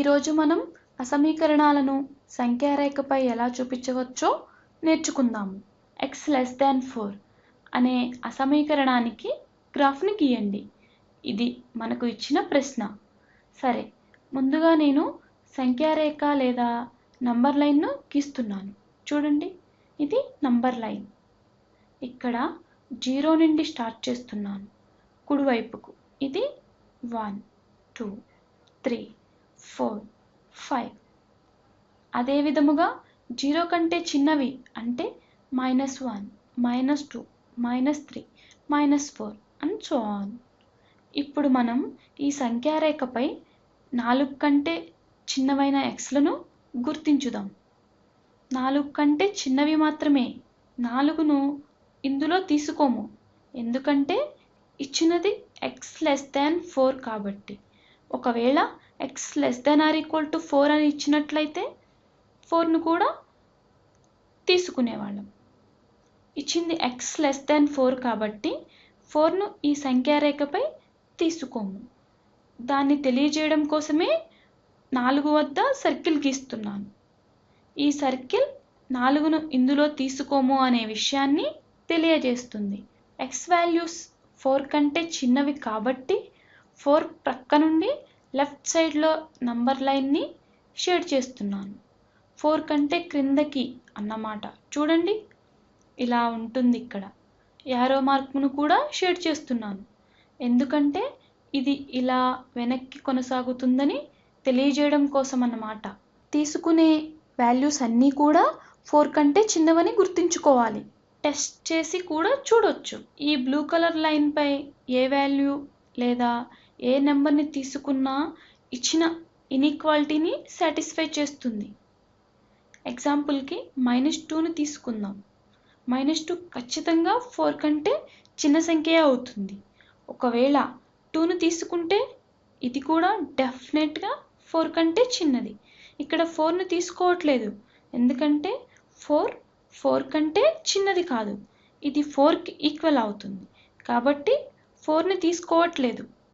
ఈరోజు మనం అసమీకరణాలను సంఖ్యారేఖపై ఎలా చూపించవచ్చో నేర్చుకుందాము. x<4 అనే అసమీకరణానికి గ్రాఫ్ని గీయండి. ఇది మనకు ఇచ్చిన ప్రశ్న. సరే, ముందుగా నేను సంఖ్యారేఖ లేదా నంబర్ లైన్ను గీస్తున్నాను. చూడండి, ఇది నంబర్ లైన్. ఇక్కడ 0 నుండి స్టార్ట్ చేస్తున్నాను. కుడివైపుకు ఇది 1 2 3 4 5. అదే విధముగా 0 కంటే చిన్నవి అంటే -1 -2 -3 -4 and so on. ఇప్పుడు మనం ఈ సంఖ్యారేఖపై 4 కంటే చిన్నవైన xలను గుర్తించుదాం. 4 కంటే చిన్నవి మాత్రమే. 4ను ఇందులో తీసుకోము, ఎందుకంటే ఇచ్చినది x<4 కాబట్టి. ఒకవేళ x<4 అని ఇచ్చినట్లయితే 4ను కూడా తీసుకునేవాళ్ళం. ఇచ్చింది x<4 కాబట్టి 4ను ఈ సంఖ్యారేఖపై తీసుకోము. దాన్ని తెలియజేయడం కోసమే 4 వద్ద సర్కిల్ గీస్తున్నాను. ఈ సర్కిల్ 4ను ఇందులో తీసుకోము అనే విషయాన్ని తెలియజేస్తుంది. x వాల్యూస్ 4 కంటే చిన్నవి కాబట్టి 4 ప్రక్క నుండి లెఫ్ట్ సైడ్లో నంబర్ లైన్ని షేడ్ చేస్తున్నాను. 4 కంటే క్రిందకి అన్నమాట. చూడండి, ఇలా ఉంటుంది. ఇక్కడ యారో మార్క్ను కూడా షేడ్ చేస్తున్నాను, ఎందుకంటే ఇది ఇలా వెనక్కి కొనసాగుతుందని తెలియజేయడం కోసం అన్నమాట. తీసుకునే వాల్యూస్ అన్నీ కూడా 4 కంటే చిన్నవని గుర్తుంచుకోవాలి. టెస్ట్ చేసి కూడా చూడొచ్చు. ఈ బ్లూ కలర్ లైన్పై ఏ వాల్యూ లేదా ఏ నెంబర్ని తీసుకున్నా ఇచ్చిన ఇన్ఈక్వాలిటీని సాటిస్ఫై చేస్తుంది. ఎగ్జాంపుల్కి -2ని తీసుకుందాం. -2 ఖచ్చితంగా 4 కంటే చిన్న సంఖ్య అవుతుంది. ఒకవేళ 2ను తీసుకుంటే ఇది కూడా డెఫినెట్గా 4 కంటే చిన్నది. ఇక్కడ 4ను తీసుకోవట్లేదు, ఎందుకంటే 4 కంటే చిన్నది కాదు, ఇది 4కి ఈక్వల్ అవుతుంది కాబట్టి 4ని తీసుకోవట్లేదు.